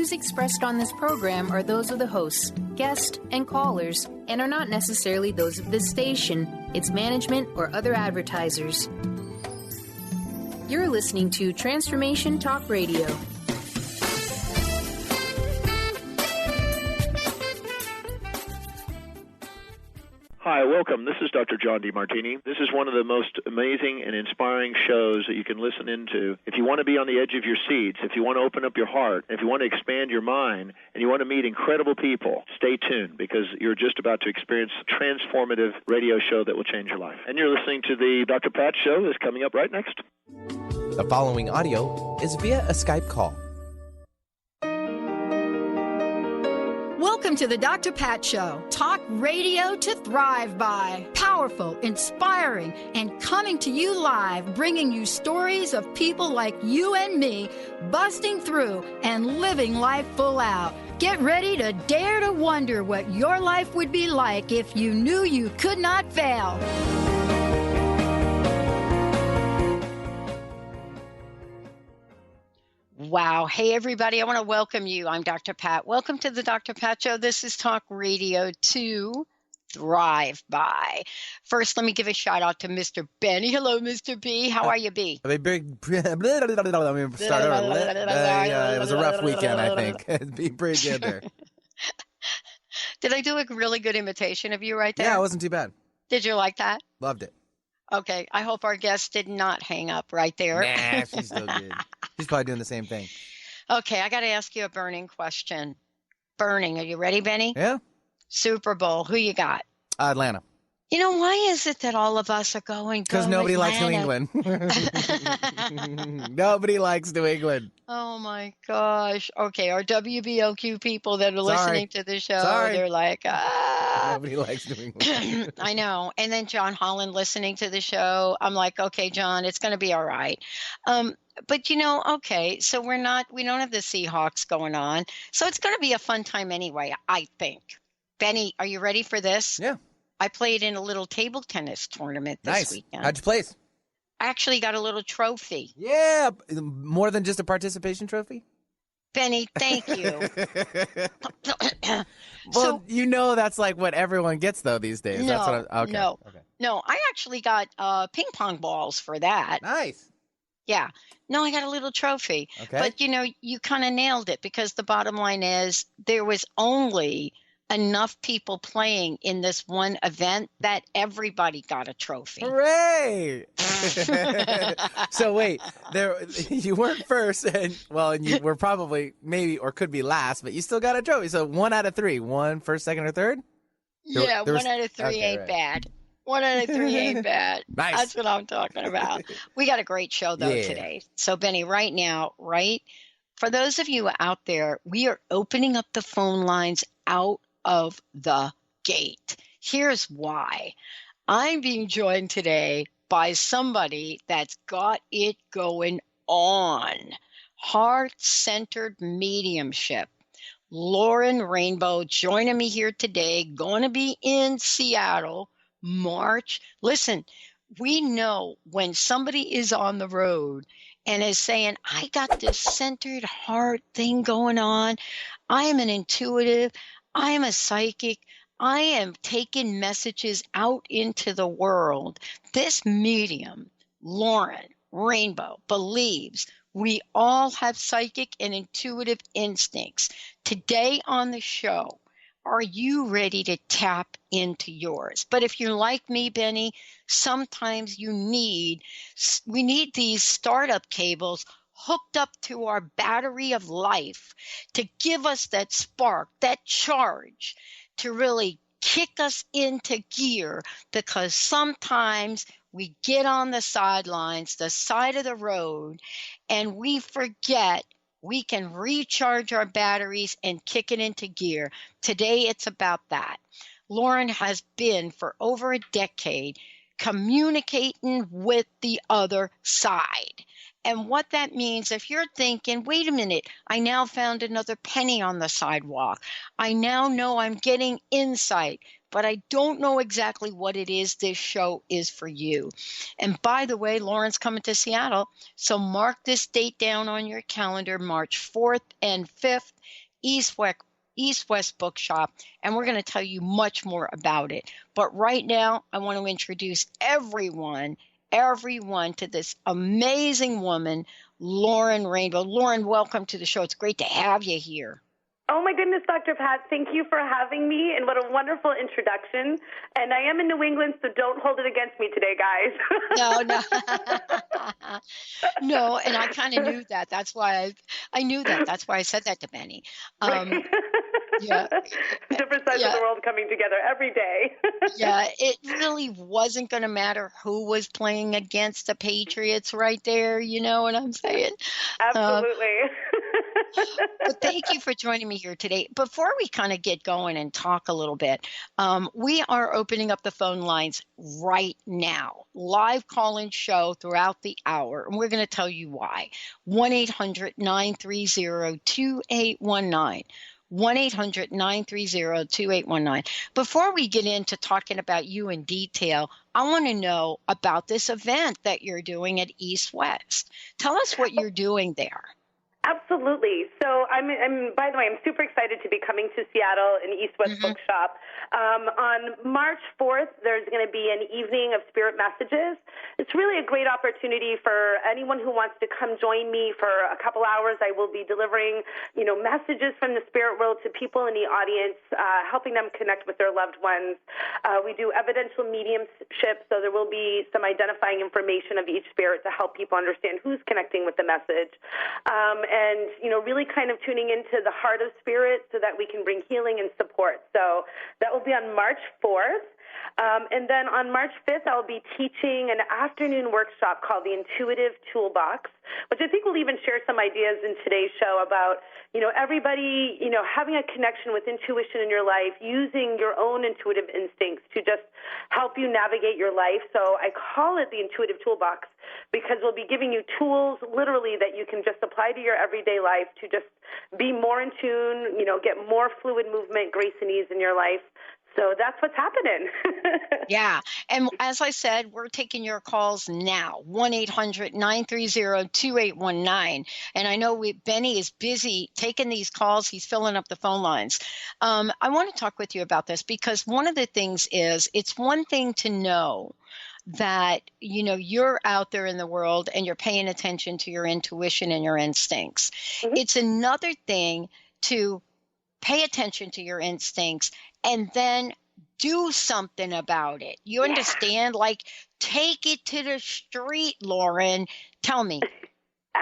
views expressed on this program are those of the hosts, guests, and callers, and are not necessarily those of this station, its management, or other advertisers. You're listening to Transformation Talk Radio. Hi, welcome. This is Dr. John DeMartini. This is one of the most amazing and inspiring shows that you can listen into. If you want to be on the edge of your seats, if you want to open up your heart, if you want to expand your mind, and you want to meet incredible people, stay tuned because you're just about to experience a transformative radio show that will change your life. And you're listening to the Dr. Pat Show that's coming up right next. The following audio is via a Skype call. Welcome to the Dr. Pat Show. Talk radio to thrive by. Powerful, inspiring, and coming to you live, bringing you stories of people like you and me, busting through and living life full out. Get ready to dare to wonder what your life would be like if you knew you could not fail. Wow. Hey, everybody. I want to welcome you. I'm Dr. Pat. Welcome to the Dr. Pat Show. This is Talk Radio to Thrive By. First, let me give a shout out to Mr. Benny. Hello, Mr. B. How are you, B? Let me start over. It was a rough weekend, I think. It'd be pretty good there. Did I do a really good imitation of you right there? Yeah, it wasn't too bad. Did you like that? Loved it. Okay. I hope our guest did not hang up right there. Nah, she's still good. She's probably doing the same thing. Okay, I got to ask you a burning question. Burning. Are you ready, Benny? Yeah. Super Bowl. Who you got? Atlanta. You know, why is it that all of us are going Because nobody likes New Atlanta? England. Nobody likes New England. Oh, my gosh. Okay, our WBOQ people that are listening to the show, they're like, Nobody likes New England. I know. And then John Holland listening to the show. I'm like, okay, John, it's going to be all right. But, you know, okay, so we don't have the Seahawks going on. So it's going to be a fun time anyway, I think. Benny, are you ready for this? Yeah. I played in a little table tennis tournament this weekend. How'd you place? I actually got a little trophy. Yeah. More than just a participation trophy? Benny, thank you. Well, you know that's like what everyone gets, though, these days. No, that's what okay. No, I actually got ping pong balls for that. Nice. Yeah. No, I got a little trophy. Okay. But, you know, you kind of nailed it because the bottom line is there was only enough people playing in this one event that everybody got a trophy. Hooray! So wait, you weren't first, and you were probably maybe or could be last, but you still got a trophy. So 1 out of 3, one first, second, or third. Yeah, 1 out of 3 ain't bad. 1 out of 3 ain't bad. Nice. That's what I'm talking about. We got a great show though today. So Benny, right now, for those of you out there, we are opening up the phone lines out of the gate. Here's why. I'm being joined today by somebody that's got it going on. Heart-centered mediumship. Lauren Rainbow joining me here today, going to be in Seattle, March. Listen, we know when somebody is on the road and is saying, I got this centered heart thing going on. I am an intuitive. I am a psychic. I am taking messages out into the world. This medium, Lauren Rainbow, believes we all have psychic and intuitive instincts. Today on the show, are you ready to tap into yours? But if you're like me, Benny, sometimes we need these startup cables hooked up to our battery of life to give us that spark, that charge to really kick us into gear, because sometimes we get on the sidelines, the side of the road, and we forget we can recharge our batteries and kick it into gear. Today, it's about that. Lauren has been for over a decade communicating with the other side. And what that means, if you're thinking, wait a minute, I now found another penny on the sidewalk. I now know I'm getting insight. but I don't know exactly what it is this show is for you. And by the way, Lauren's coming to Seattle, so mark this date down on your calendar, March 4th and 5th, East West Bookshop, and we're going to tell you much more about it. But right now, I want to introduce everyone to this amazing woman, Lauren Rainbow. Lauren, welcome to the show. It's great to have you here. Oh, my goodness, Dr. Pat, thank you for having me, and what a wonderful introduction. And I am in New England, so don't hold it against me today, No. No, and I kind of knew that. That's why I knew that. That's why I said that to Benny. Yeah. Different sides of the world coming together every day. Yeah, it really wasn't going to matter who was playing against the Patriots right there. You know what I'm saying? Absolutely. But thank you for joining me here today. Before we kind of get going and talk a little bit, we are opening up the phone lines right now. Live call-in show throughout the hour, and we're going to tell you why. 1-800-930-2819. 1-800-930-2819. Before we get into talking about you in detail, I want to know about this event that you're doing at East West. Tell us what you're doing there. Absolutely. So by the way, I'm super excited to be coming to Seattle in East West Bookshop. On March 4th, there's going to be an evening of spirit messages. It's really a great opportunity for anyone who wants to come join me for a couple hours. I will be delivering, messages from the spirit world to people in the audience, helping them connect with their loved ones. We do evidential mediumship, so there will be some identifying information of each spirit to help people understand who's connecting with the message. And, really kind of tuning into the heart of spirit so that we can bring healing and support. So that will be on March 4th. And then on March 5th, I'll be teaching an afternoon workshop called the Intuitive Toolbox, which I think will even share some ideas in today's show about, everybody, having a connection with intuition in your life, using your own intuitive instincts to just help you navigate your life. So I call it the Intuitive Toolbox because we'll be giving you tools literally that you can just apply to your everyday life to just be more in tune, get more fluid movement, grace and ease in your life. So that's what's happening. Yeah. And as I said, we're taking your calls now, 1-800-930-2819. And I know Benny is busy taking these calls. He's filling up the phone lines. I want to talk with you about this because one of the things is it's one thing to know that, you're out there in the world and you're paying attention to your intuition and your instincts. Mm-hmm. It's another thing to pay attention to your instincts and then do something about it. You understand? Like, take it to the street, Lauren. Tell me,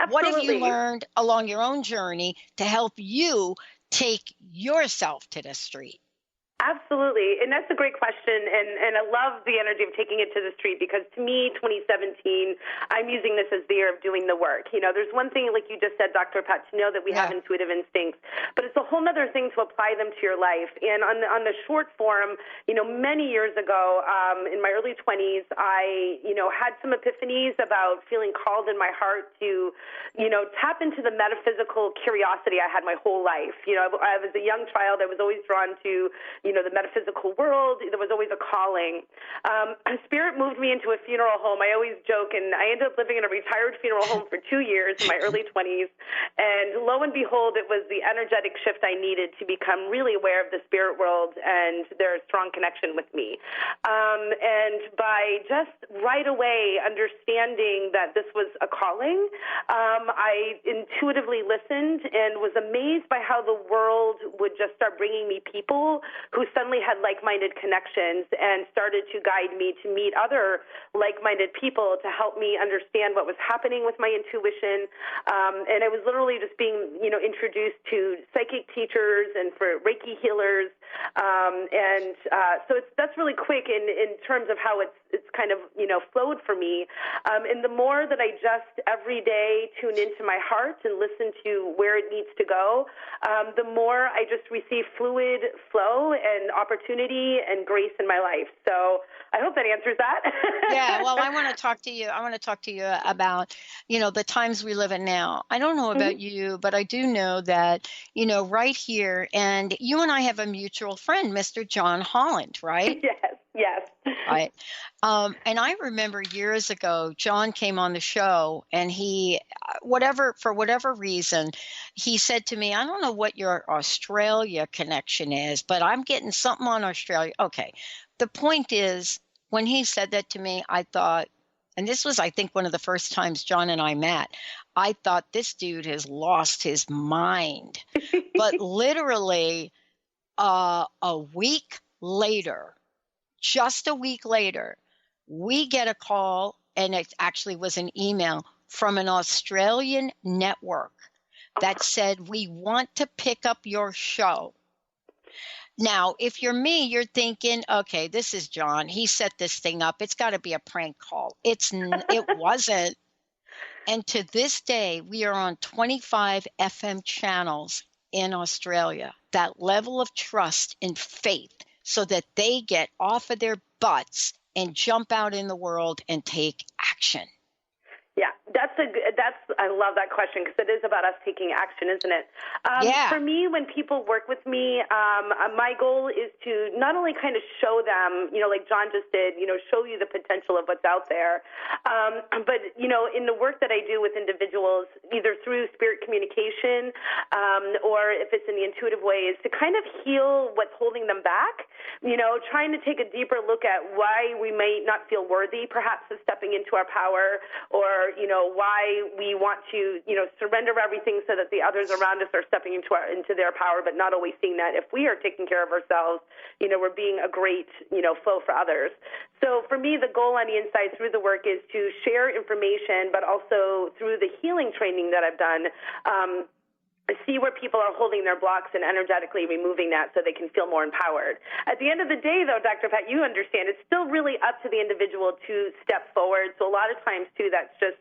what have you learned along your own journey to help you take yourself to the street? Absolutely. And that's a great question. And I love the energy of taking it to the street because to me, 2017, I'm using this as the year of doing the work. There's one thing, like you just said, Dr. Pat, to know that we have intuitive instincts, but it's a whole other thing to apply them to your life. And on the short form, many years ago, in my early 20s, I, had some epiphanies about feeling called in my heart to, tap into the metaphysical curiosity I had my whole life. I was a young child. I was always drawn to, the metaphysical world. There was always a calling. Spirit moved me into a funeral home. I always joke, and I ended up living in a retired funeral home for 2 years in my early 20s. And lo and behold, it was the energetic shift I needed to become really aware of the spirit world and their strong connection with me. And by just right away understanding that this was a calling, I intuitively listened and was amazed by how the world would just start bringing me people who suddenly had like-minded connections and started to guide me to meet other like-minded people to help me understand what was happening with my intuition. And I was literally just being, introduced to psychic teachers and for Reiki healers. So that's really quick in terms of how it's it's kind of, flowed for me. And the more that I just every day tune into my heart and listen to where it needs to go, the more I just receive fluid flow and opportunity and grace in my life. So I hope that answers that. Yeah, well, I want to talk to you. I want to talk to you about, the times we live in now. I don't know about you, but I do know that, right here, and you and I have a mutual friend, Mr. John Holland, right? Yes. Right. And I remember years ago, John came on the show and he, for whatever reason, he said to me, I don't know what your Australia connection is, but I'm getting something on Australia. Okay. The point is, when he said that to me, I thought, and this was, I think, one of the first times John and I met, I thought this dude has lost his mind. But literally a week later, just a week later, we get a call, and it actually was an email from an Australian network that said, we want to pick up your show. Now, if you're me, you're thinking, okay, this is John. He set this thing up. It's got to be a prank call. It wasn't. And to this day, we are on 25 FM channels in Australia. That level of trust and faith so that they get off of their butts and jump out in the world and take action. Yeah, I love that question because it is about us taking action, isn't it? For me, when people work with me, my goal is to not only kind of show them, like John just did, show you the potential of what's out there, but, in the work that I do with individuals, either through spirit communication or if it's in the intuitive way, is to kind of heal what's holding them back, trying to take a deeper look at why we may not feel worthy, perhaps, of stepping into our power, or why we want to, surrender everything so that the others around us are stepping into their power, but not always seeing that if we are taking care of ourselves, we're being a great, flow for others. So for me, the goal on the inside through the work is to share information, but also through the healing training that I've done, see where people are holding their blocks and energetically removing that so they can feel more empowered. At the end of the day, though, Dr. Pat, you understand, it's still really up to the individual to step forward. So a lot of times, too, that's just,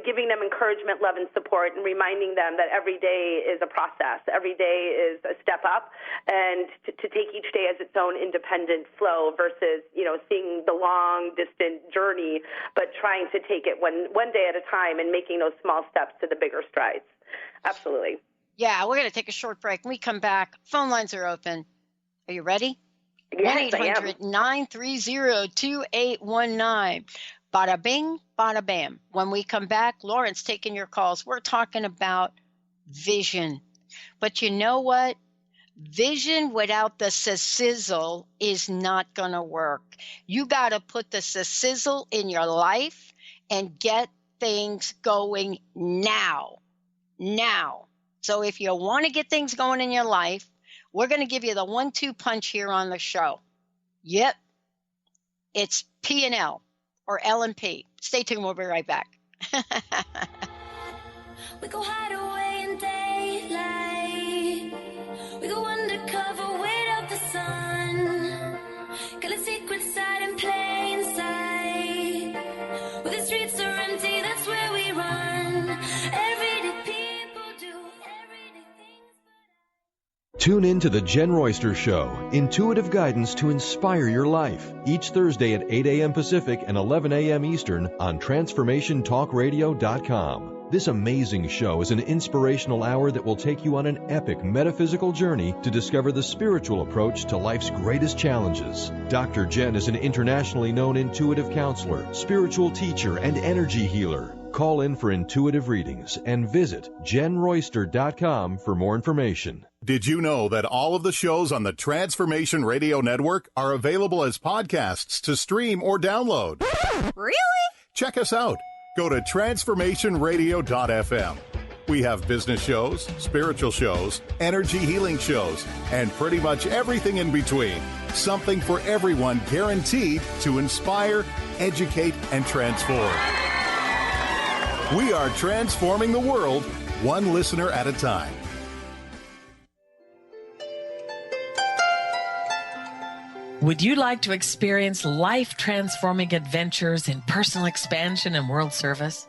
giving them encouragement, love, and support, and reminding them that every day is a process. Every day is a step up, and to take each day as its own independent flow versus, seeing the long, distant journey, but trying to take it one day at a time and making those small steps to the bigger strides. Absolutely. Yeah, we're going to take a short break. When we come back, phone lines are open. Are you ready? Yes, 1-800-930-2819. Bada bing, bada bam. When we come back, Lauren's taking your calls. We're talking about vision. But you know what? Vision without the sizzle is not going to work. You got to put the sizzle in your life and get things going now. Now. So if you want to get things going in your life, we're going to give you the 1-2 punch here on the show. Yep. It's P&L or L&P. Stay tuned. We'll be right back. We go hide away in daylight. We go undercover, wait out the sun. Kill a secret side in plain sight. Where the streets are empty, that's where we run. Tune in to The Jen Royster Show, intuitive guidance to inspire your life, each Thursday at 8 a.m. Pacific and 11 a.m. Eastern on TransformationTalkRadio.com. This amazing show is an inspirational hour that will take you on an epic metaphysical journey to discover the spiritual approach to life's greatest challenges. Dr. Jen is an internationally known intuitive counselor, spiritual teacher, and energy healer. Call in for intuitive readings and visit JenRoyster.com for more information. Did you know that all of the shows on the Transformation Radio Network are available as podcasts to stream or download? Really? Check us out. Go to transformationradio.fm. We have business shows, spiritual shows, energy healing shows, and pretty much everything in between. Something for everyone, guaranteed to inspire, educate, and transform. We are transforming the world, one listener at a time. Would you like to experience life-transforming adventures in personal expansion and world service?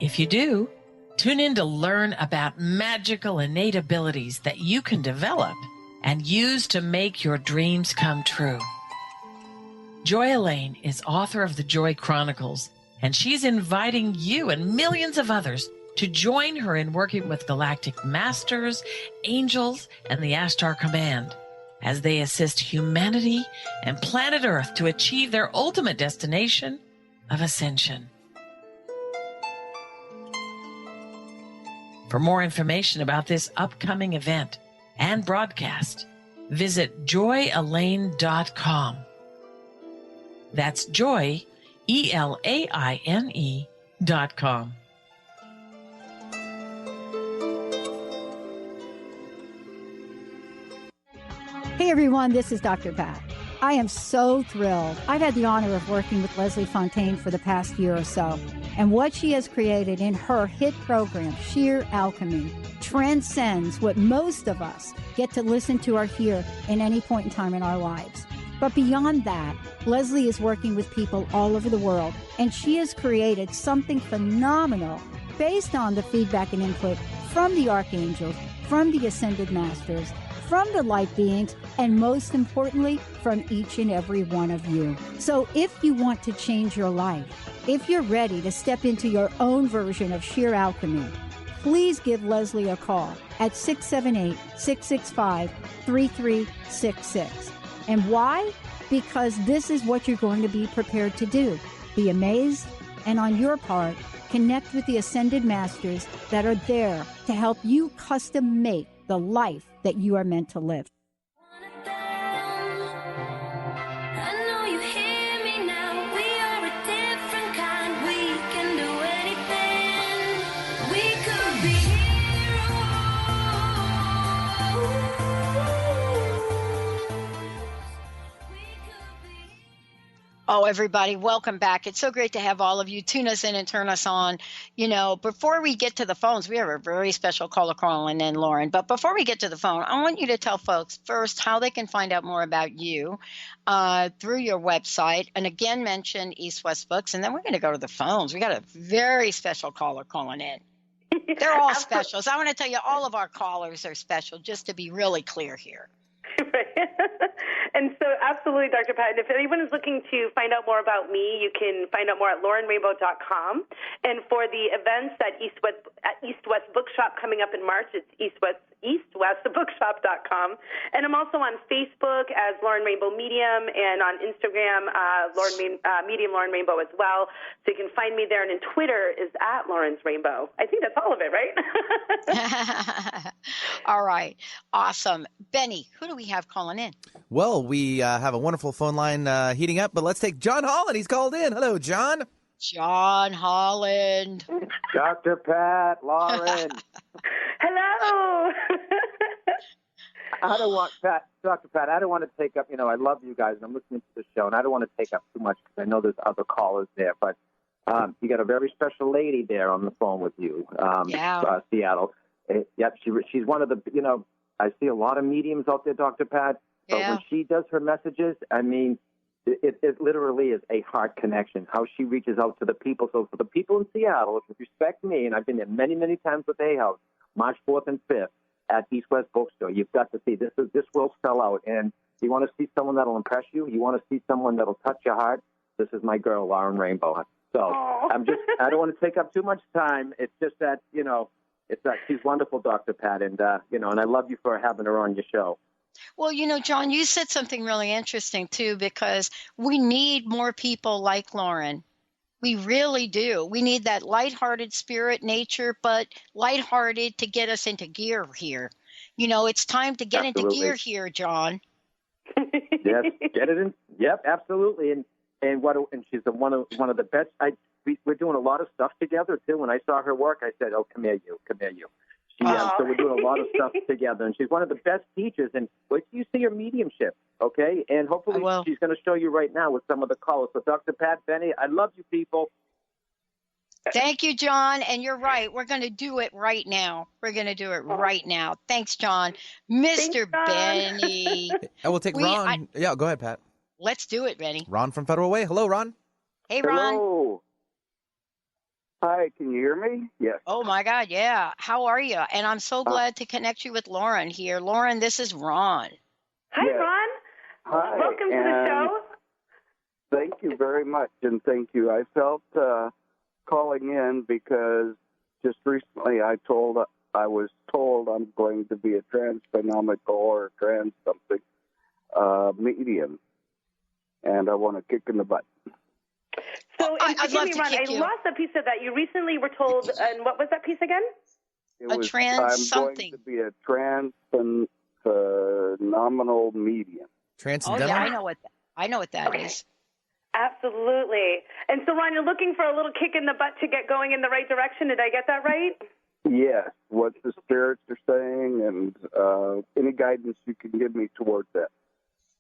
If you do, tune in to learn about magical innate abilities that you can develop and use to make your dreams come true. Joy Elaine is author of the Joy Chronicles, and she's inviting you and millions of others to join her in working with galactic masters, angels, and the Ashtar Command as they assist humanity and planet Earth to achieve their ultimate destination of ascension. For more information about this upcoming event and broadcast, visit joyelaine.com. That's joy, ELAINE.com. Hey everyone, this is Dr. Pat. I am so thrilled. I've had the honor of working with Leslie Fontaine for the past year or so, and what she has created in her hit program, Sheer Alchemy, transcends what most of us get to listen to or hear in any point in time in our lives. But beyond that, Leslie is working with people all over the world, and she has created something phenomenal based on the feedback and input from the archangels, from the ascended masters, from the light beings, and most importantly, from each and every one of you. So if you want to change your life, if you're ready to step into your own version of sheer alchemy, please give Leslie a call at 678-665-3366. And why? Because this is what you're going to be prepared to do. Be amazed, and on your part, connect with the ascended masters that are there to help you custom make the life that you are meant to live. I know you hear me now. We are a different kind. We can do anything. We could be Oh, everybody, welcome back. It's so great to have all of you tune us in and turn us on. You know, before we get to the phones, we have a very special caller calling in, Lauren. But before we get to the phone, I want you to tell folks first how they can find out more about you through your website. And again, mention East West Books. And then we're going to go to the phones. We got a very special caller calling in. They're all special. So I want to tell you, all of our callers are special, just to be really clear here. And so absolutely, Dr. Pat, if anyone is looking to find out more about me, you can find out more at laurenrainbow.com. And for the events at East West Bookshop coming up in March, it's eastwestbookshop.com. And I'm also on Facebook as Lauren Rainbow Medium, and on Instagram, Medium Lauren Rainbow as well. So you can find me there. And in Twitter is at Lauren's Rainbow. I think that's all of it, right? All right. Awesome. Benny, who do we have calling in? Well, we have a wonderful phone line heating up, but let's take John Holland. He's called in. Hello, John. John Holland. Dr. Pat, Lauren. Hello. I don't want Dr. Pat, I don't want to take up, I love you guys, and I'm listening to the show, and I don't want to take up too much because I know there's other callers there, but you got a very special lady there on the phone with you, Seattle. Yep, she's one of the, I see a lot of mediums out there, Dr. Pat, but when she does her messages, I mean, it literally is a heart connection, how she reaches out to the people. So for the people in Seattle, if you respect me, and I've been there many, many times with Hay House, March 4th and 5th at East West Bookstore, you've got to see this will sell out. And you want to see someone that'll impress you, you want to see someone that'll touch your heart, this is my girl, Lauren Rainbow. So I don't want to take up too much time. It's just that, she's wonderful, Dr. Pat, and and I love you for having her on your show. Well, John, you said something really interesting, too, because we need more people like Lauren. We really do. We need that lighthearted spirit nature, but lighthearted to get us into gear here. It's time to get into gear here, John. Yes, get it in. Yep, absolutely. And she's one of the best. We're doing a lot of stuff together, too. When I saw her work, I said, oh, come here, you. So we're doing a lot of stuff together, and she's one of the best teachers. And wait till you see her mediumship, okay? And hopefully she's going to show you right now with some of the callers. So Dr. Pat, Benny, I love you people. Thank you, John. And you're right. We're going to do it right now. Right now. Thanks, John. Mr. Benny. I will take Ron. Go ahead, Pat. Let's do it, Benny. Ron from Federal Way. Hello, Ron. Hey, Ron. Hello. Hi, can you hear me? Yes. Oh, my God, yeah. How are you? And I'm so glad to connect you with Lauren here. Lauren, this is Ron. Hi, Yes. Ron. Hi. Welcome to the show. Thank you very much, and thank you. I felt calling in because just recently I was told I'm going to be a trans-phenomenal or trans-something medium, and I want to kick in the butt. So, forgive me, Ron, I lost a piece of that. You recently were told, and what was that piece again? I'm going to be a trans-phenomenal medium. Transcendental? Oh, yeah, I know what that is. Absolutely. And so, Ron, you're looking for a little kick in the butt to get going in the right direction. Did I get that right? Yes, what the spirits are saying, and any guidance you can give me towards that.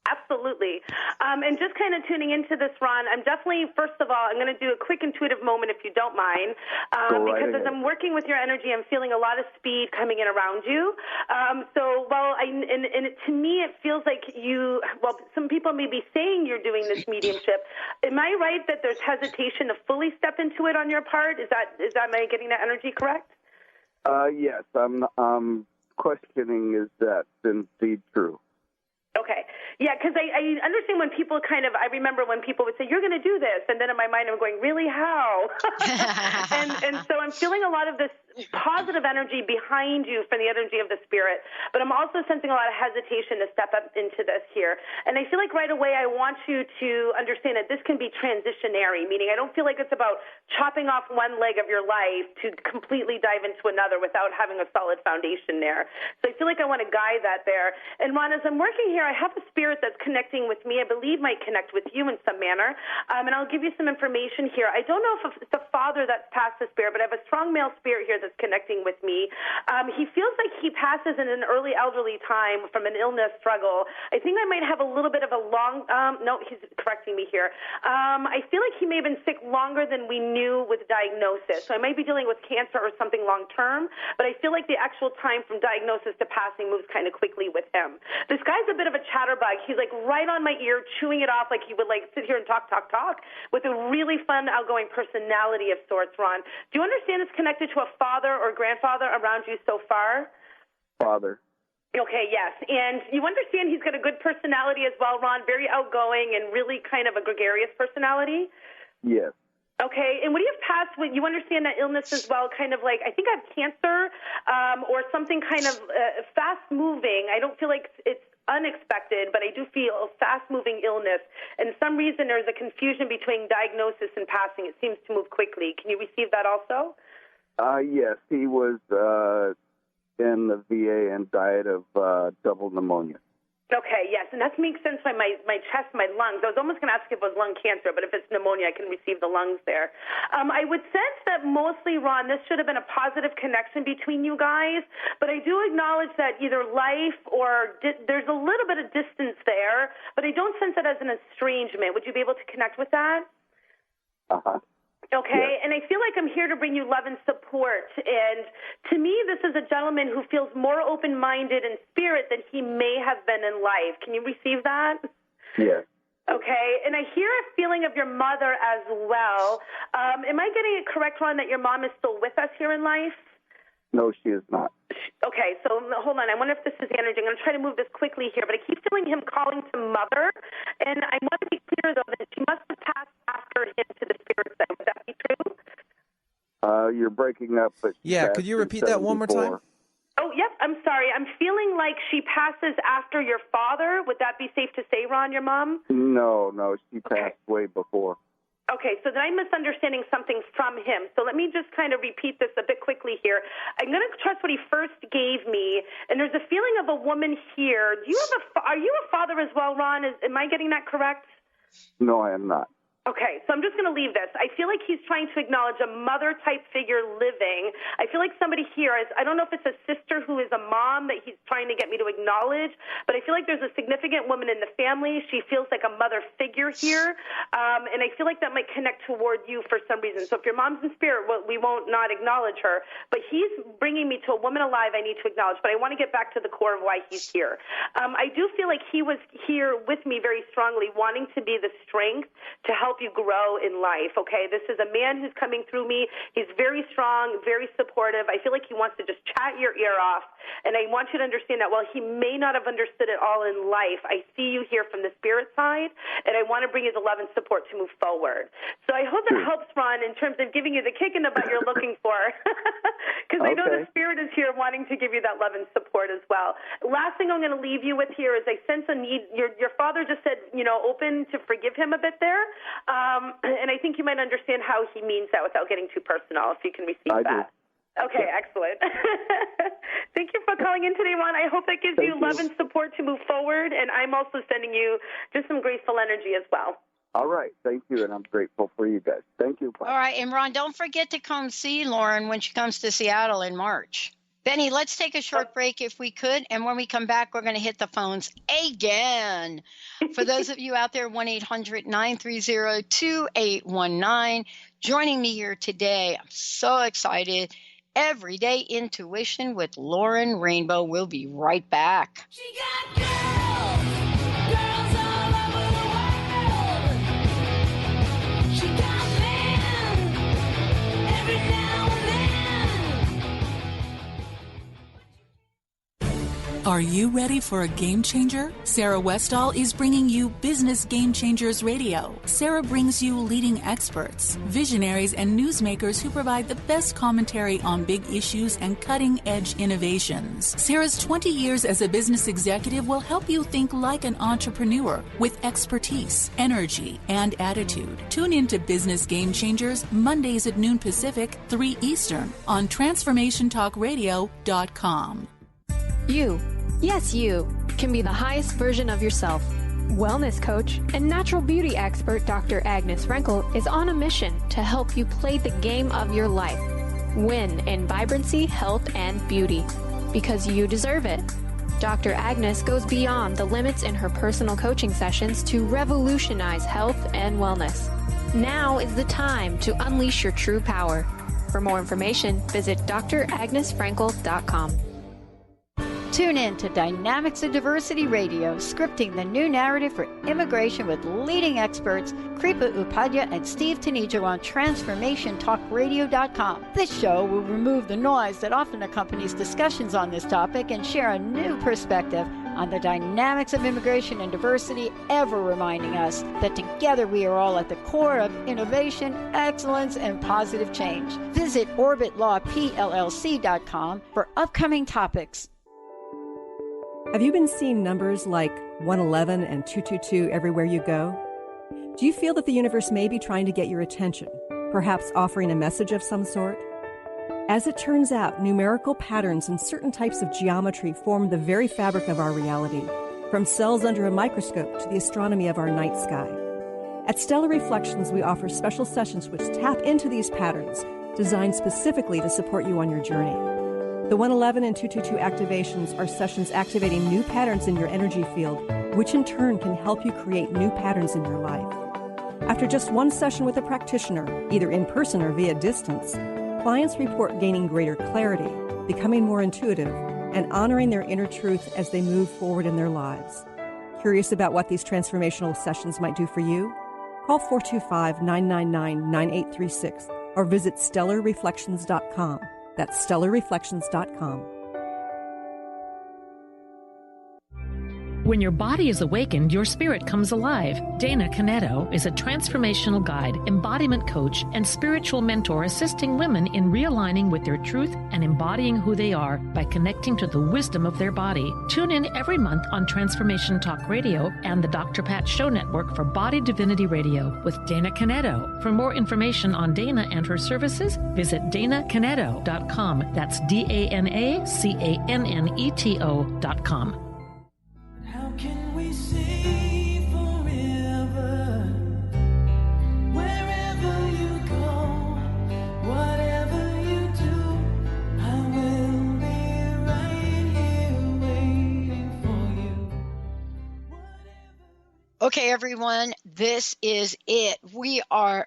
Absolutely. And just kind of tuning into this, Ron, I'm definitely, first of all, I'm going to do a quick intuitive moment if you don't mind. Because as I'm working with your energy, I'm feeling a lot of speed coming in around you. To me, it feels like some people may be saying you're doing this mediumship. Am I right that there's hesitation to fully step into it on your part? Am I getting that energy correct? Yes, I'm questioning, is that indeed true? Okay. Yeah, because I understand when people I remember when people would say, you're going to do this. And then in my mind, I'm going, really, how? and so I'm feeling a lot of this positive energy behind you from the energy of the spirit. But I'm also sensing a lot of hesitation to step up into this here. And I feel like right away I want you to understand that this can be transitionary, meaning I don't feel like it's about chopping off one leg of your life to completely dive into another without having a solid foundation there. So I feel like I want to guide that there. And Ron, as I'm working here, I have a spirit that's connecting with me. I believe might connect with you in some manner. And I'll give you some information here. I don't know if it's the father that's passed the spirit, but I have a strong male spirit here that's connecting with me. He feels like he passes in an early elderly time from an illness struggle. I think I might have a little bit of a long, no, he's correcting me here. I feel like he may have been sick longer than we knew with diagnosis. So I might be dealing with cancer or something long term, but I feel like the actual time from diagnosis to passing moves kind of quickly with him. This guy's a bit of a chatterbug. He's like right on my ear, chewing it off like he would like sit here and talk with a really fun, outgoing personality of sorts, Ron. Do you understand it's connected to a father or grandfather around you so far? Father. Okay, yes. And you understand he's got a good personality as well, Ron, very outgoing and really kind of a gregarious personality? Yes. Okay, and would he have passed, you understand that illness as well, kind of like, I think I have cancer or something kind of fast-moving. I don't feel like it's unexpected, but I do feel a fast-moving illness. And for some reason, there's a confusion between diagnosis and passing. It seems to move quickly. Can you receive that also? Yes, he was in the VA and died of double pneumonia. Okay, yes, and that makes sense by my chest, my lungs. I was almost going to ask if it was lung cancer, but if it's pneumonia, I can receive the lungs there. I would sense that mostly, Ron, this should have been a positive connection between you guys, but I do acknowledge that either life or there's a little bit of distance there, but I don't sense it as an estrangement. Would you be able to connect with that? Uh-huh. Okay, yes. And I feel like I'm here to bring you love and support. And to me, this is a gentleman who feels more open-minded in spirit than he may have been in life. Can you receive that? Yes. Okay, and I hear a feeling of your mother as well. Am I getting it correct, Ron, that your mom is still with us here in life? No, she is not. Okay, so hold on. I wonder if this is the energy. I'm going to try to move this quickly here, but I keep feeling him calling to mother, and I want to be clear, though, that she must have passed after him to the spirit side. Would that be true? You're breaking up. But yeah, could you repeat that one more time? Oh, yep, I'm sorry. I'm feeling like she passes after your father. Would that be safe to say, Ron, your mom? No, she passed way before. Okay, so then I'm misunderstanding something from him. So let me just kind of repeat this a bit quickly here. I'm going to trust what he first gave me, and there's a feeling of a woman here. Are you a father as well, Ron? Am I getting that correct? No, I am not. Okay, so I'm just going to leave this. I feel like he's trying to acknowledge a mother-type figure living. I feel like somebody here is, I don't know if it's a sister who is a mom that he's trying to get me to acknowledge, but I feel like there's a significant woman in the family. She feels like a mother figure here, and I feel like that might connect toward you for some reason. So if your mom's in spirit, we won't not acknowledge her, but he's bringing me to a woman alive I need to acknowledge, but I want to get back to the core of why he's here. I do feel like he was here with me very strongly, wanting to be the strength to help you grow in life, okay? This is a man who's coming through me. He's very strong, very supportive. I feel like he wants to just chat your ear off, and I want you to understand that while he may not have understood it all in life, I see you here from the spirit side, and I want to bring you the love and support to move forward. So I hope that helps, Ron, in terms of giving you the kick in the butt you're looking for, because I know the spirit is here wanting to give you that love and support as well. Last thing I'm going to leave you with here is I sense a need. Your father just said, open to forgive him a bit there. And I think you might understand how he means that without getting too personal, if you can receive that. Okay, excellent. Thank you for calling in today, Ron. I hope that gives you love and support to move forward, and I'm also sending you just some graceful energy as well. All right. Thank you, and I'm grateful for you guys. Thank you. Bye. All right, and Ron, don't forget to come see Lauren when she comes to Seattle in March. Benny, let's take a short break if we could, and when we come back, we're going to hit the phones again. For those of you out there, 1-800-930-2819. Joining me here today, I'm so excited. Everyday Intuition with Lauren Rainbow. We'll be right back. She got girls all over the world. She got men every now and then. Are you ready for a game changer? Sarah Westall is bringing you Business Game Changers Radio. Sarah brings you leading experts, visionaries, and newsmakers who provide the best commentary on big issues and cutting-edge innovations. Sarah's 20 years as a business executive will help you think like an entrepreneur with expertise, energy, and attitude. Tune in to Business Game Changers Mondays at noon Pacific, 3 Eastern on TransformationTalkRadio.com. You, yes you, can be the highest version of yourself. Wellness coach and natural beauty expert Dr. Agnes Frenkel is on a mission to help you play the game of your life. Win in vibrancy, health, and beauty. Because you deserve it. Dr. Agnes goes beyond the limits in her personal coaching sessions to revolutionize health and wellness. Now is the time to unleash your true power. For more information, visit dragnesfrankel.com. Tune in to Dynamics of Diversity Radio, scripting the new narrative for immigration with leading experts Kripa Upadhyaya and Steve Tanijo on TransformationTalkRadio.com. This show will remove the noise that often accompanies discussions on this topic and share a new perspective on the dynamics of immigration and diversity, ever reminding us that together we are all at the core of innovation, excellence, and positive change. Visit OrbitLawPLLC.com for upcoming topics. Have you been seeing numbers like 111 and 222 everywhere you go? Do you feel that the universe may be trying to get your attention, perhaps offering a message of some sort? As it turns out, numerical patterns and certain types of geometry form the very fabric of our reality, from cells under a microscope to the astronomy of our night sky. At Stellar Reflections, we offer special sessions which tap into these patterns, designed specifically to support you on your journey. The 111 and 222 activations are sessions activating new patterns in your energy field, which in turn can help you create new patterns in your life. After just one session with a practitioner, either in person or via distance, clients report gaining greater clarity, becoming more intuitive, and honoring their inner truth as they move forward in their lives. Curious about what these transformational sessions might do for you? Call 425-999-9836 or visit StellarReflections.com. That's StellarReflections.com. When your body is awakened, your spirit comes alive. Dana Canetto is a transformational guide, embodiment coach, and spiritual mentor assisting women in realigning with their truth and embodying who they are by connecting to the wisdom of their body. Tune in every month on Transformation Talk Radio and the Dr. Pat Show Network for Body Divinity Radio with Dana Canetto. For more information on Dana and her services, visit DanaCanetto.com. That's DanaCanneto.com. Can we say forever Okay, everyone, this is it. We have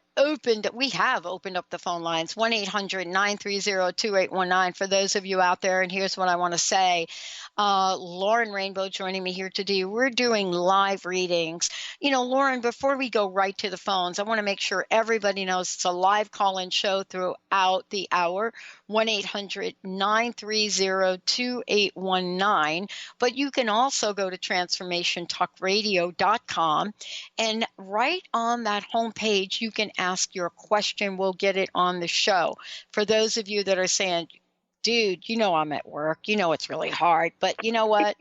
opened up the phone lines, 1-800-930-2819 for those of you out there. And here's what I want to say. Lauren Rainbow joining me here today. We're doing live readings. You know, Lauren, before we go right to the phones, I want to make sure everybody knows it's a live call-in show throughout the hour, 1-800-930-2819. But you can also go to transformationtalkradio.com. And right on that homepage, you can ask your question. We'll get it on the show. For those of you that are saying, dude, you know I'm at work. You know it's really hard. But you know what?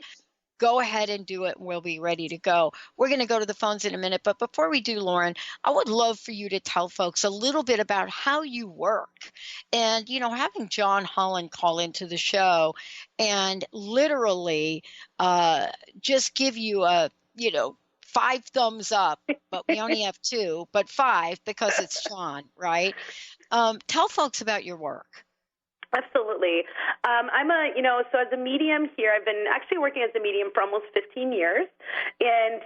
Go ahead and do it, and we'll be ready to go. We're going to go to the phones in a minute. But before we do, Lauren, I would love for you to tell folks a little bit about how you work. And, you know, having John Holland call into the show and literally just give you a, 5 thumbs up, but we only have 2, but 5 because it's John, right? Tell folks about your work. Absolutely. So as a medium here, I've been actually working as a medium for almost 15 years. And,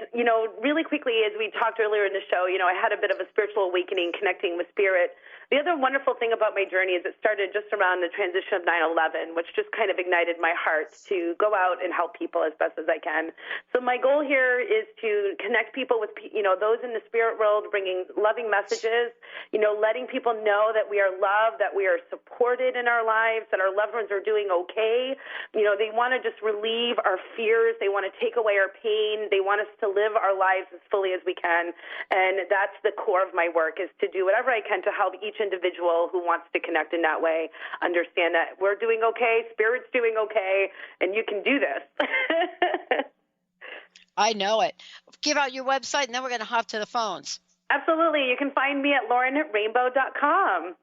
really quickly, as we talked earlier in the show, I had a bit of a spiritual awakening connecting with spirit. The other wonderful thing about my journey is it started just around the transition of 9/11, which just kind of ignited my heart to go out and help people as best as I can. So my goal here is to connect people with, those in the spirit world, bringing loving messages, letting people know that we are loved, that we are supported in our lives, that our loved ones are doing okay. They want to just relieve our fears. They want to take away our pain. They want us to live our lives as fully as we can. And that's the core of my work, is to do whatever I can to help each individual who wants to connect in that way understand that we're doing okay, spirit's doing okay, and you can do this. I know it. Give out your website, and then we're going to hop to the phones. Absolutely. You can find me at laurenrainbow.com.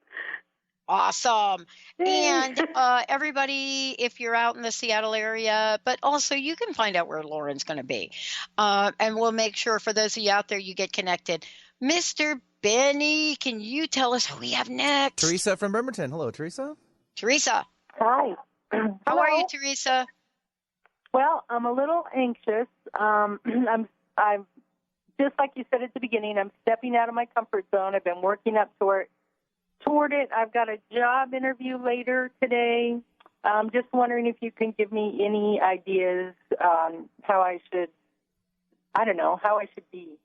Awesome. And everybody, if you're out in the Seattle area, but also you can find out where Lauren's going to be. And we'll make sure for those of you out there, you get connected. Mr. Benny, can you tell us who we have next? Teresa from Bremerton. Hello, Teresa. Teresa. Hi. How are you, Teresa? Well, I'm a little anxious. I'm just like you said at the beginning, I'm stepping out of my comfort zone. I've been working up toward it. I've got a job interview later today. I'm just wondering if you can give me any ideas on how I should be.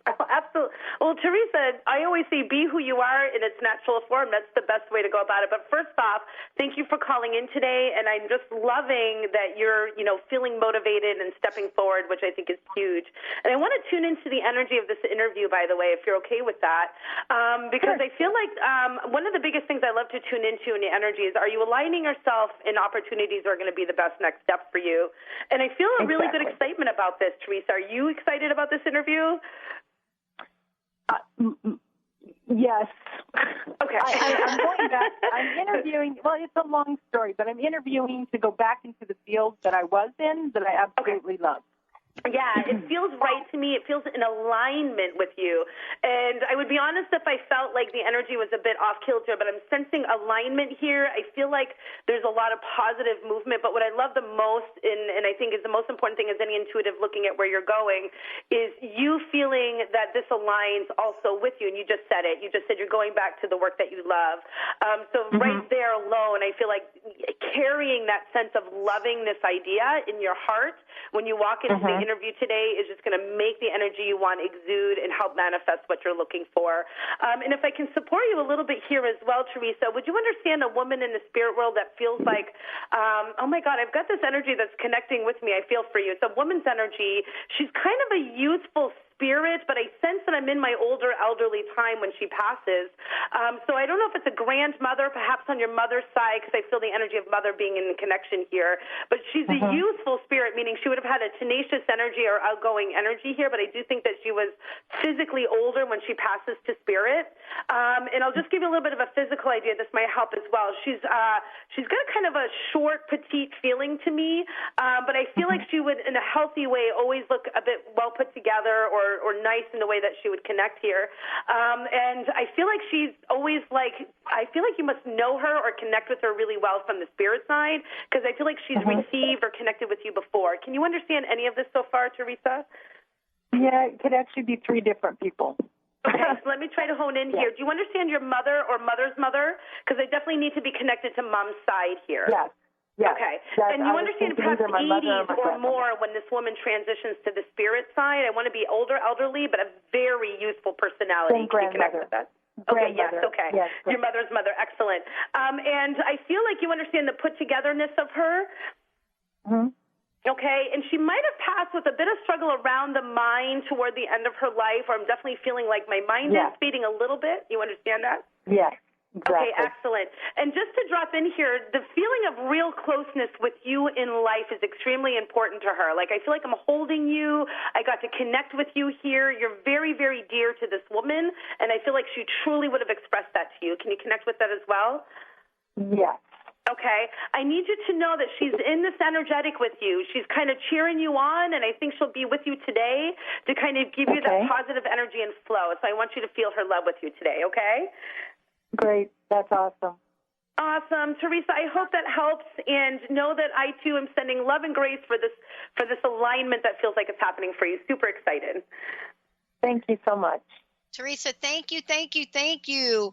Oh, absolutely. Well, Teresa, I always say be who you are in its natural form. That's the best way to go about it. But first off, thank you for calling in today, and I'm just loving that you're, feeling motivated and stepping forward, which I think is huge. And I want to tune into the energy of this interview, by the way, if you're okay with that, because I feel like one of the biggest things I love to tune into in the energy is, are you aligning yourself in opportunities that are going to be the best next step for you? And I feel a really good excitement about this, Teresa. Are you excited about this interview? Yes. Okay. I'm going back. I'm interviewing. Well, it's a long story, but I'm interviewing to go back into the field that I was in, that I absolutely love. Yeah, it feels right to me. It feels in alignment with you. And I would be honest if I felt like the energy was a bit off kilter, but I'm sensing alignment here. I feel like there's a lot of positive movement. But what I love the most, and I think is the most important thing as any intuitive looking at where you're going, is you feeling that this aligns also with you. And you just said it. You just said you're going back to the work that you love. Right there alone, I feel like carrying that sense of loving this idea in your heart when you walk into the interview today is just going to make the energy you want exude and help manifest what you're looking for. And if I can support you a little bit here as well, Teresa, would you understand a woman in the spirit world that feels like, oh my God, I've got this energy that's connecting with me. I feel for you. It's a woman's energy. She's kind of a youthful spirit, but I sense that I'm in my older elderly time when she passes. So I don't know if it's a grandmother, perhaps on your mother's side, because I feel the energy of mother being in connection here. But she's a youthful spirit, meaning she would have had a tenacious energy or outgoing energy here, but I do think that she was physically older when she passes to spirit. And I'll just give you a little bit of a physical idea. This might help as well. She's got kind of a short, petite feeling to me, but I feel like she would, in a healthy way, always look a bit well put together or nice in the way that she would connect here. And I feel like she's always I feel like you must know her or connect with her really well from the spirit side, because I feel like she's received or connected with you before. Can you understand any of this so far, Teresa? Yeah, it could actually be 3 different people. Okay, so let me try to hone in here. Do you understand your mother or mother's mother? Because I definitely need to be connected to mom's side here. Yes. Yes. Okay. Yes, And you understand perhaps 80s or more when this woman transitions to the spirit side. I want to be older, elderly, but a very youthful personality. Can you connect with that? Okay, yes, okay. Yes, your mother's mother, excellent. And I feel like you understand the put-togetherness of her. Mm-hmm. Okay, and she might have passed with a bit of struggle around the mind toward the end of her life, or I'm definitely feeling like my mind is fading a little bit. You understand that? Yes. Exactly. Okay, excellent. And just to drop in here, the feeling of real closeness with you in life is extremely important to her. Like, I feel like I'm holding you. I got to connect with you here. You're very, very dear to this woman, and I feel like she truly would have expressed that to you. Can you connect with that as well? Yes. Okay. I need you to know that she's in this energetic with you. She's kind of cheering you on, and I think she'll be with you today to kind of give you that positive energy and flow. So I want you to feel her love with you today, okay? Great. That's awesome. Awesome. Teresa, I hope that helps, and know that I, too, am sending love and grace for this alignment that feels like it's happening for you. Super excited. Thank you so much. Teresa, thank you, thank you, thank you.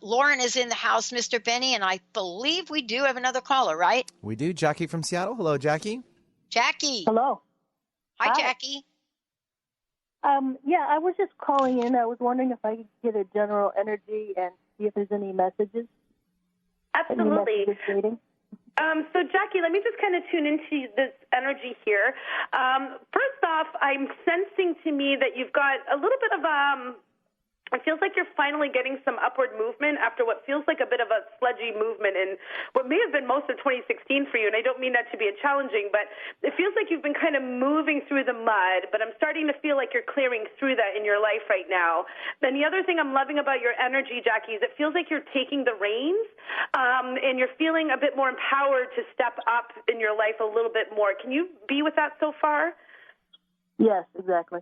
Lauren is in the house, Mr. Benny, and I believe we do have another caller, right? We do. Jackie from Seattle. Hello, Jackie. Jackie. Hello. Hi, Jackie. Yeah, I was just calling in. I was wondering if I could get a general energy and see if there's any messages. Absolutely. Any messages waiting. So, Jackie, let me just kind of tune into this energy here. First off, I'm sensing to me that you've got a little bit of it feels like you're finally getting some upward movement after what feels like a bit of a sludgy movement in what may have been most of 2016 for you. And I don't mean that to be a challenging, but it feels like you've been kind of moving through the mud, but I'm starting to feel like you're clearing through that in your life right now. And the other thing I'm loving about your energy, Jackie, is it feels like you're taking the reins, and you're feeling a bit more empowered to step up in your life a little bit more. Can you be with that so far? Yes, exactly.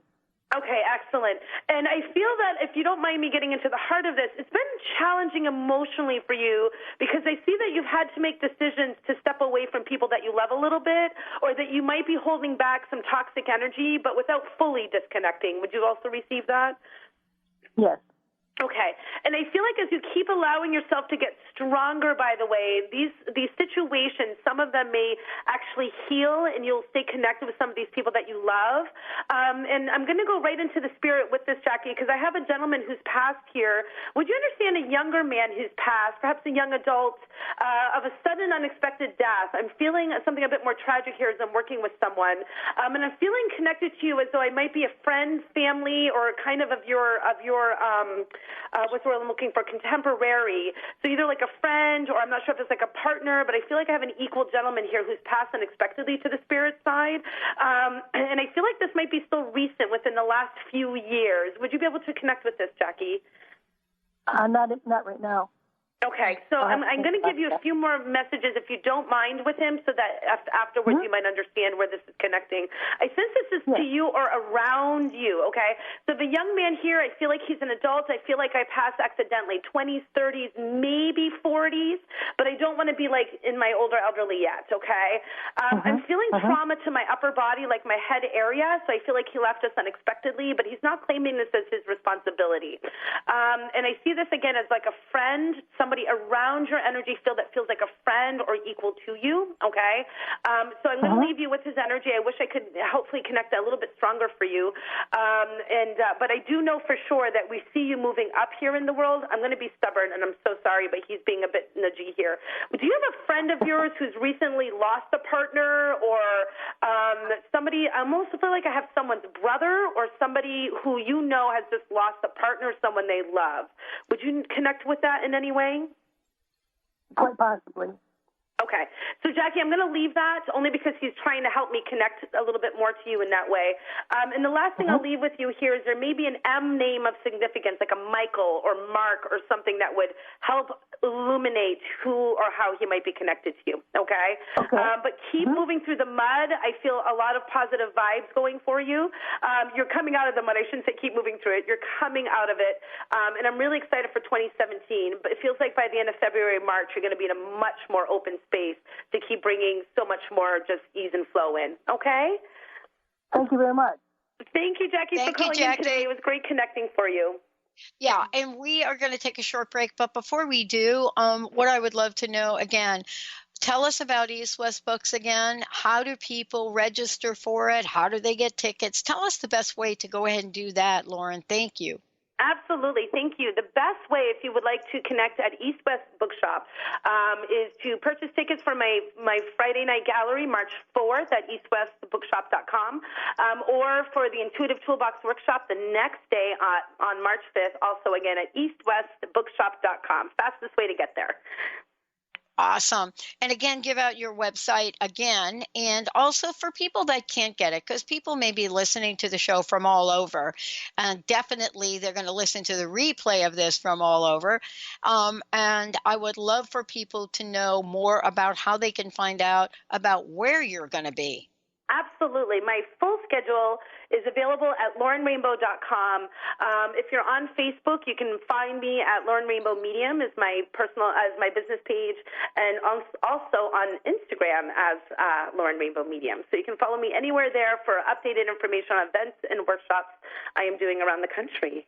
Okay, excellent. And I feel that if you don't mind me getting into the heart of this, it's been challenging emotionally for you because I see that you've had to make decisions to step away from people that you love a little bit, or that you might be holding back some toxic energy, but without fully disconnecting. Would you also receive that? Yes. Okay. And I feel like as you keep allowing yourself to get stronger, by the way, these situations, some of them may actually heal and you'll stay connected with some of these people that you love. And I'm going to go right into the spirit with this, Jackie, because I have a gentleman who's passed here. Would you understand a younger man who's passed, perhaps a young adult, of a sudden unexpected death? I'm feeling something a bit more tragic here as I'm working with someone. And I'm feeling connected to you as though I might be a friend, family, or kind of your what's the word I'm looking for, contemporary. So either like a friend, or I'm not sure if it's like a partner, but I feel like I have an equal gentleman here who's passed unexpectedly to the spirit side. And I feel like this might be still recent, within the last few years. Would you be able to connect with this, Jackie? Not right now. Okay, so I'm going to give you a few more messages, if you don't mind, with him, so that afterwards you might understand where this is connecting. I sense this is to you or around you, okay? So the young man here, I feel like he's an adult. I feel like I passed accidentally, 20s, 30s, maybe 40s, but I don't want to be like in my older elderly yet, okay? I'm feeling trauma to my upper body, like my head area, so I feel like he left us unexpectedly, but he's not claiming this as his responsibility. And I see this again as like a friend, somebody around your energy field that feels like a friend or equal to you, okay? So I'm going to leave you with his energy. I wish I could hopefully connect that a little bit stronger for you. But I do know for sure that we see you moving up here in the world. I'm going to be stubborn, and I'm so sorry, but he's being a bit nudgy here. Do you have a friend of yours who's recently lost a partner, or somebody? I almost feel like I have someone's brother or somebody who you know has just lost a partner, someone they love. Would you connect with that in any way? Quite possibly. Okay. So, Jackie, I'm going to leave that only because he's trying to help me connect a little bit more to you in that way. And the last thing I'll leave with you here is there may be an M name of significance, like a Michael or Mark or something that would help illuminate who or how he might be connected to you, okay? But keep moving through the mud. I feel a lot of positive vibes going for you. You're coming out of the mud. I shouldn't say keep moving through it. You're coming out of it. And I'm really excited for 2017. But it feels like by the end of February, March, you're going to be in a much more open space to keep bringing so much more just ease and flow in. Okay? Thank you very much. Thank you, Jackie, for calling in today. It was great connecting for you. Yeah, and we are going to take a short break. But before we do, what I would love to know, again, tell us about East West Books again. How do people register for it? How do they get tickets? Tell us the best way to go ahead and do that, Lauren. Thank you. Absolutely. Thank you. The best way, if you would like to connect at East West Bookshop, is to purchase tickets for my Friday night gallery, March 4th at eastwestbookshop.com, or for the Intuitive Toolbox Workshop the next day on March 5th, also again at eastwestbookshop.com. Fastest way to get there. Awesome. And again, give out your website again. And also for people that can't get it, because people may be listening to the show from all over, and definitely they're going to listen to the replay of this from all over. And I would love for people to know more about how they can find out about where you're going to be. Absolutely. My full schedule is available at laurenrainbow.com. If you're on Facebook, you can find me at Lauren Rainbow Medium as my business page, and also on Instagram as Lauren Rainbow Medium. So you can follow me anywhere there for updated information on events and workshops I am doing around the country.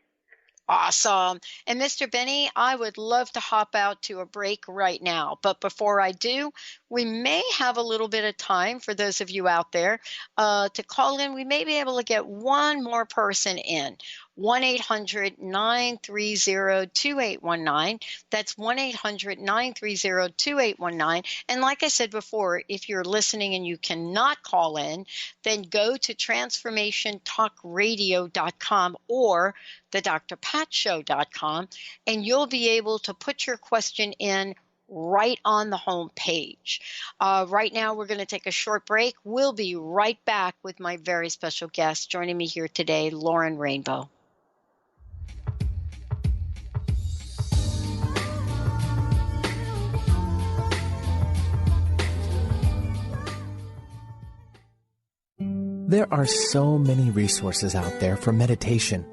Awesome. And Mr. Benny, I would love to hop out to a break right now. But before I do, we may have a little bit of time for those of you out there to call in. We may be able to get one more person in. 1-800-930-2819. That's 1-800-930-2819. And like I said before, if you're listening and you cannot call in, then go to transformationtalkradio.com or the drpatshow.com, and you'll be able to put your question in right on the home page. Right now, we're going to take a short break. We'll be right back with my very special guest joining me here today, Lauren Rainbow. There are so many resources out there for meditation.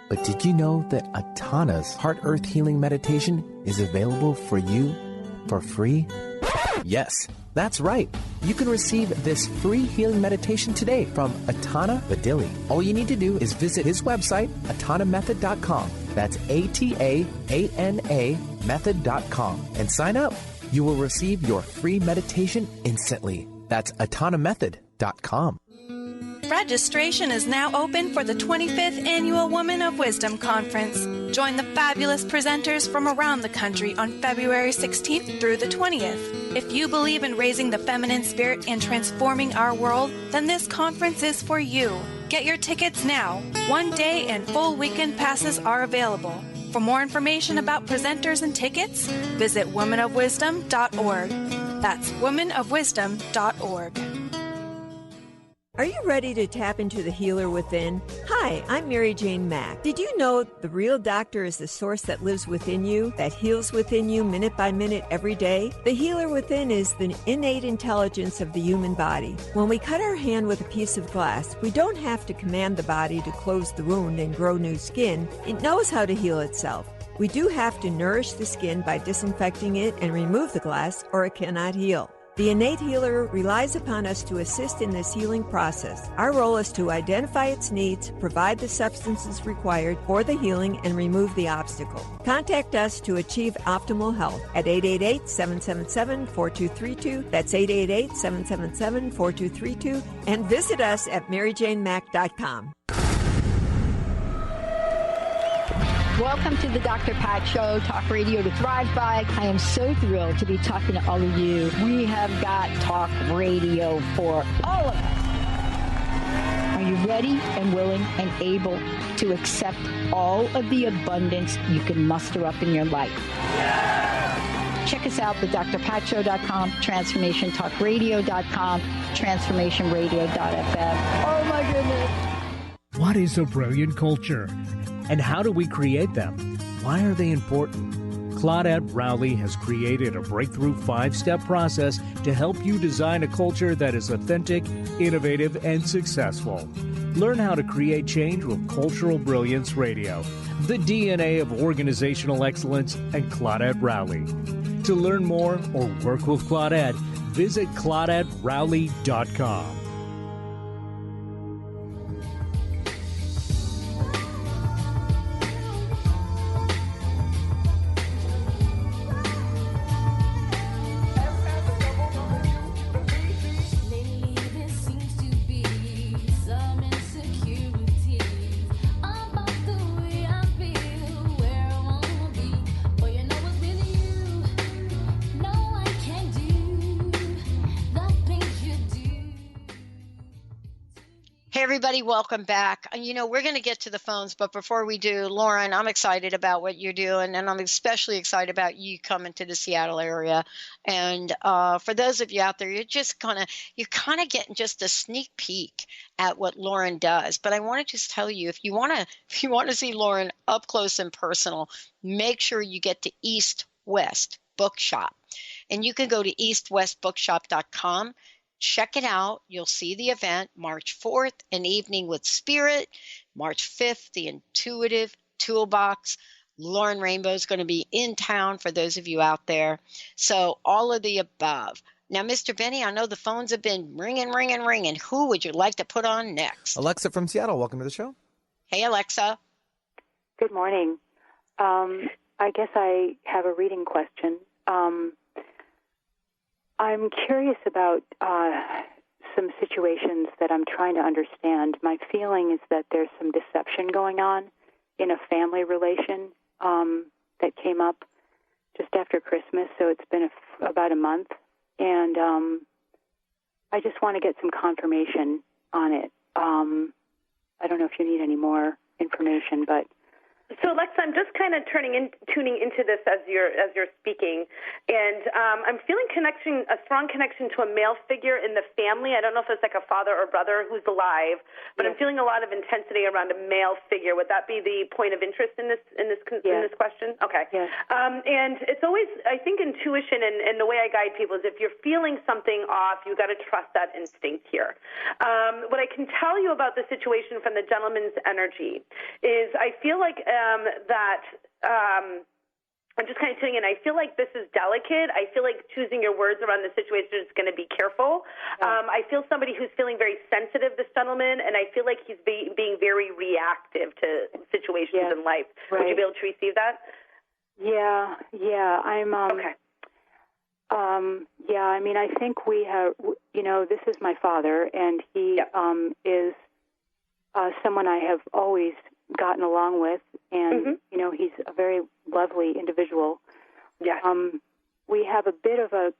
But did you know that Atana's Heart Earth Healing Meditation is available for you for free? Yes, that's right. You can receive this free healing meditation today from Atana Badili. All you need to do is visit his website, atanamethod.com. That's ATAANA method.com, and sign up. You will receive your free meditation instantly. That's atanamethod.com. Registration is now open for the 25th Annual Women of Wisdom Conference. Join the fabulous presenters from around the country on February 16th through the 20th. If you believe in raising the feminine spirit and transforming our world, then this conference is for you. Get your tickets now. One-day and full weekend passes are available. For more information about presenters and tickets, visit womenofwisdom.org. That's womenofwisdom.org. Are you ready to tap into the healer within? Hi, I'm Mary Jane Mack. Did you know the real doctor is the source that lives within you, that heals within you minute by minute every day? The healer within is the innate intelligence of the human body. When we cut our hand with a piece of glass, we don't have to command the body to close the wound and grow new skin. It knows how to heal itself. We do have to nourish the skin by disinfecting it and remove the glass, or it cannot heal. The innate healer relies upon us to assist in this healing process. Our role is to identify its needs, provide the substances required for the healing, and remove the obstacle. Contact us to achieve optimal health at 888-777-4232. That's 888-777-4232. And visit us at maryjanemack.com. Welcome to the Dr. Pat Show, talk radio to thrive by. I am so thrilled to be talking to all of you. We have got talk radio for all of us. Are you ready and willing and able to accept all of the abundance you can muster up in your life? Check us out, thedrpatshow.com, transformationtalkradio.com, transformationradio.fm. Oh my goodness. What is a brilliant culture? And how do we create them? Why are they important? Claudette Rowley has created a breakthrough 5-step process to help you design a culture that is authentic, innovative, and successful. Learn how to create change with Cultural Brilliance Radio, the DNA of organizational excellence, and Claudette Rowley. To learn more or work with Claudette, visit ClaudetteRowley.com. Hey, everybody, welcome back. You know, we're going to get to the phones, but before we do, Lauren, I'm excited about what you're doing, and I'm especially excited about you coming to the Seattle area. And for those of you out there, you're kind of getting just a sneak peek at what Lauren does. But I want to just tell you, if you want to see Lauren up close and personal, make sure you get to East West Bookshop. And you can go to eastwestbookshop.com. Check it out. You'll see the event March 4th, an evening with spirit. March 5th, the intuitive toolbox. Lauren Rainbow is going to be in town for those of you out there. So all of the above. Now, Mr. Benny, I know the phones have been ringing. Who would you like to put on next? Alexa from Seattle, welcome to the show. Hey, Alexa. Good morning. I guess I have a reading question. I'm curious about some situations that I'm trying to understand. My feeling is that there's some deception going on in a family relation that came up just after Christmas, so it's been about a month. And I just want to get some confirmation on it. I don't know if you need any more information, but... So, Alexa, I'm just kind of tuning into this as you're speaking, and I'm feeling a strong connection to a male figure in the family. I don't know if it's like a father or brother who's alive, but I'm feeling a lot of intensity around a male figure. Would that be the point of interest in this question? Okay. Yes. And it's always, I think, intuition and the way I guide people is if you're feeling something off, you've got to trust that instinct here. What I can tell you about the situation from the gentleman's energy is I feel like I'm just kind of tuning in. I feel like this is delicate. I feel like choosing your words around the situation is going to be careful. I feel somebody who's feeling very sensitive, this gentleman, and I feel like he's being very reactive to situations in life. Right. Would you be able to receive that? Yeah. I'm okay. I mean, I think we have, this is my father, and he is someone I have always gotten along with, and he's a very lovely individual. Yes. We have a bit of a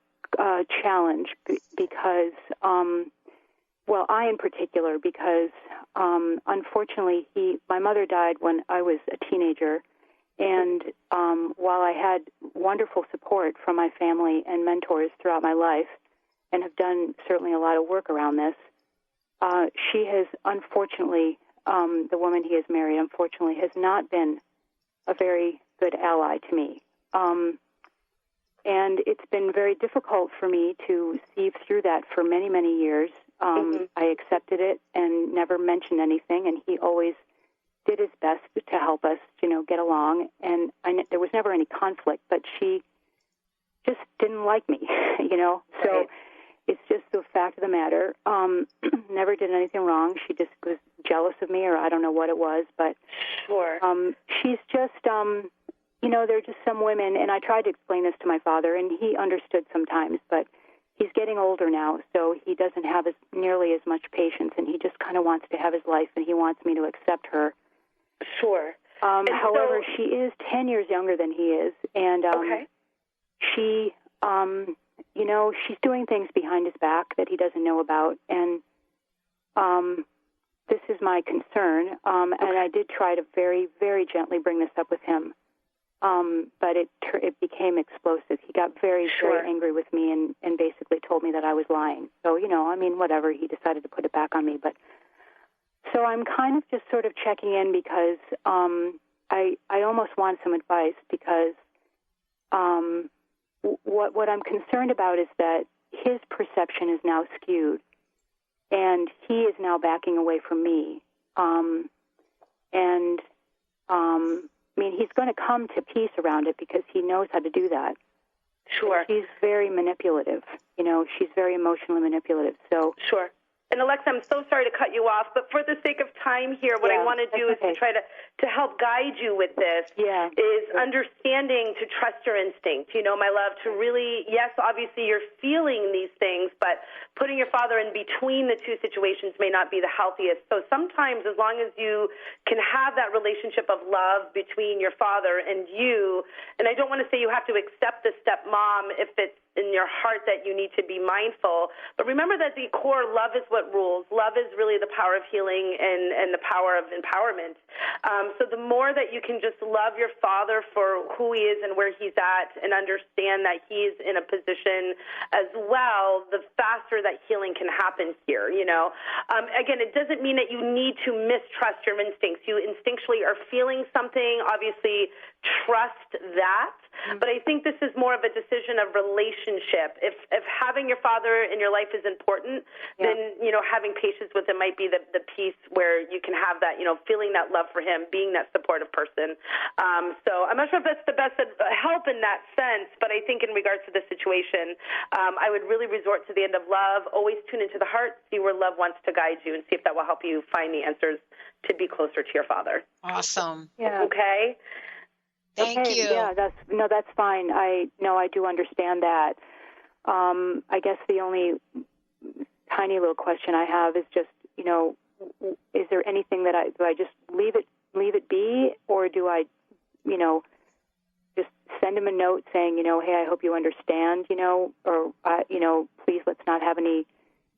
challenge because, I in particular, because unfortunately my mother died when I was a teenager, and while I had wonderful support from my family and mentors throughout my life, and have done certainly a lot of work around this, she has unfortunately. The woman he has married, unfortunately, has not been a very good ally to me. And it's been very difficult for me to sieve through that for many, many years. I accepted it and never mentioned anything, and he always did his best to help us, get along. And there was never any conflict, but she just didn't like me, So it's just the fact of the matter. Never did anything wrong. She just was jealous of me, or I don't know what it was, but sure. She's just, there are just some women, and I tried to explain this to my father, and he understood sometimes, but he's getting older now, so he doesn't have nearly as much patience, and he just kind of wants to have his life, and he wants me to accept her. Sure. However, she is 10 years younger than he is, and she, she's doing things behind his back that he doesn't know about, and this is my concern, and I did try to very, very gently bring this up with him, but it became explosive. He got very, very angry with me and basically told me that I was lying. So, whatever, he decided to put it back on me. But so I'm kind of just sort of checking in because I almost want some advice because what I'm concerned about is that his perception is now skewed. And he is now backing away from me. He's going to come to peace around it because he knows how to do that. Sure. She's very manipulative. She's very emotionally manipulative. So sure. And Alexa, I'm so sorry to cut you off, but for the sake of time here, what I want to do is to try to help guide you with this is understanding to trust your instinct, my love, to really, yes, obviously you're feeling these things, but putting your father in between the two situations may not be the healthiest. So sometimes as long as you can have that relationship of love between your father and you. And I don't want to say you have to accept the stepmom if it's in your heart that you need to be mindful. But remember that the core love is what rules. Love is really the power of healing and the power of empowerment. So the more that you can just love your father for who he is and where he's at and understand that he's in a position as well, the faster that healing can happen here, you know. Again, it doesn't mean that you need to mistrust your instincts. You instinctually are feeling something. Obviously, trust that. But I think this is more of a decision of relationship. If having your father in your life is important, then, you know, having patience with him might be the piece where you can have that, you know, feeling that love for him, being that supportive person. So I'm not sure if that's the best help in that sense, but I think in regards to the situation, I would really resort to the end of love. Always tune into the heart, see where love wants to guide you, and see if that will help you find the answers to be closer to your father. Awesome. Yeah. Okay? Thank you. Yeah, that's fine. I do understand that. I guess the only tiny little question I have is just, you know, is there anything that do I just leave it be, or do I, you know, just send him a note saying, you know, hey, I hope you understand, you know, or you know, please let's not have any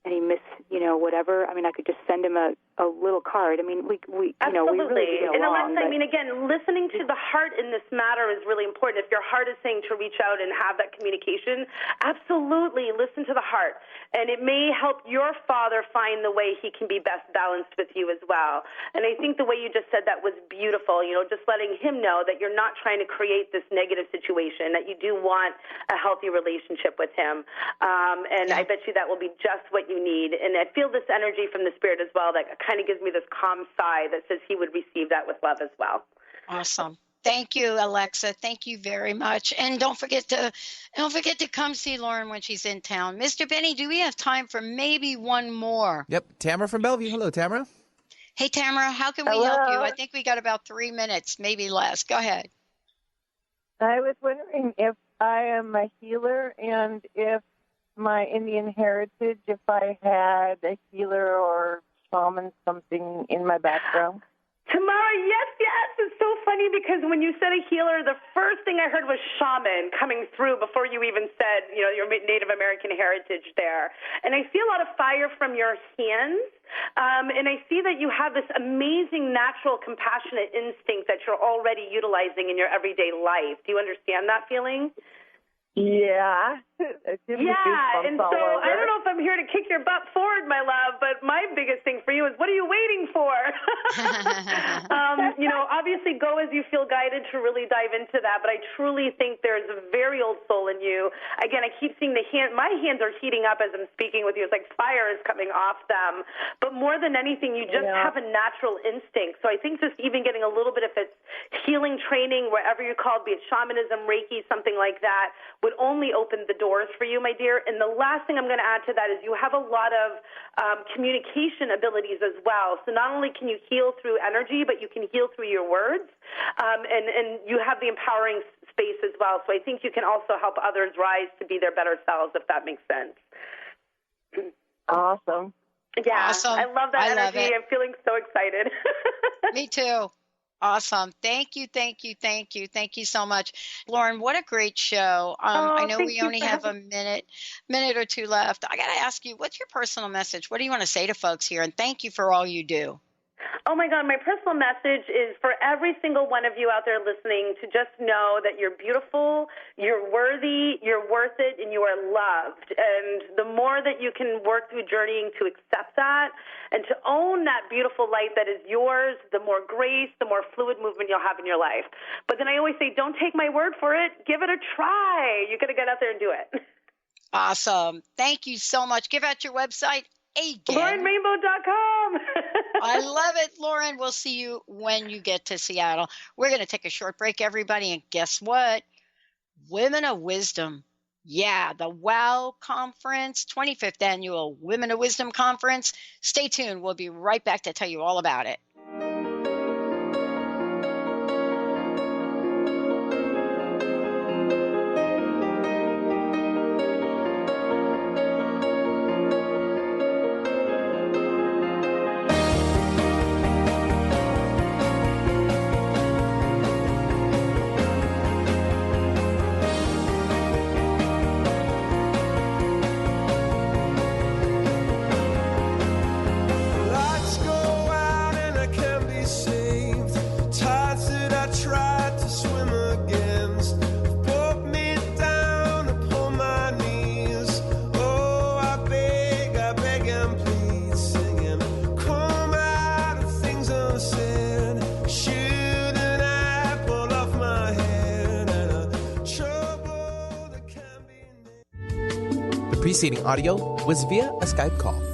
you know, whatever. I mean, I could just send him a little card. I mean, we you know, we really get along. I mean, again, listening to the heart in this matter is really important. If your heart is saying to reach out and have that communication, absolutely listen to the heart. And it may help your father find the way he can be best balanced with you as well. And I think the way you just said that was beautiful, you know, just letting him know that you're not trying to create this negative situation, that you do want a healthy relationship with him. And I bet you that will be just what you need. And I feel this energy from the spirit as well that kind of gives me this calm sigh that says he would receive that with love as well. Awesome. Thank you, Alexa. Thank you very much. And don't forget to come see Lauren when she's in town. Mr. Benny, do we have time for maybe one more? Yep. Tamara from Bellevue. Hello, Tamara. Hey, Tamara, how can we help you? I think we got about 3 minutes, maybe less. Go ahead. I was wondering if I am a healer and if my Indian heritage, if I had a healer or shaman something in my background. Tamara, yes. It's so funny because when you said a healer, the first thing I heard was shaman coming through before you even said, you know, your Native American heritage there. And I see a lot of fire from your hands. And I see that you have this amazing natural compassionate instinct that you're already utilizing in your everyday life. Do you understand that feeling? Yeah. And so I don't know if I'm here to kick your butt forward, my love, but my biggest thing for you is, what are you waiting for? You know, obviously go as you feel guided to really dive into that, but I truly think there's a very old soul in you. Again, I keep seeing my hands are heating up as I'm speaking with you. It's like fire is coming off them. But more than anything, you just have a natural instinct. So I think just even getting a little bit, if it's healing training, wherever you're called, be it shamanism, Reiki, something like that, would only open the doors for you, my dear. And the last thing I'm going to add to that is you have a lot of communication abilities as well. So not only can you heal through energy, but you can heal through your words. And you have the empowering space as well. So I think you can also help others rise to be their better selves, if that makes sense. Awesome. Yeah, awesome. I love that energy. I'm feeling so excited. Me too. Awesome. Thank you so much. Lauren, what a great show. I know we only have a minute or two left. I got to ask you, what's your personal message? What do you want to say to folks here? And thank you for all you do. Oh, my God. My personal message is for every single one of you out there listening to just know that you're beautiful, you're worthy, you're worth it, and you are loved. And the more that you can work through journeying to accept that and to own that beautiful light that is yours, the more grace, the more fluid movement you'll have in your life. But then I always say, don't take my word for it. Give it a try. You got to get out there and do it. Awesome. Thank you so much. Give out your website again. LaurenRainbow.com. I love it, Lauren. We'll see you when you get to Seattle. We're going to take a short break, everybody. And guess what? Women of Wisdom. Yeah, the WOW Conference, 25th Annual Women of Wisdom Conference. Stay tuned. We'll be right back to tell you all about it. preceding audio was via a Skype call.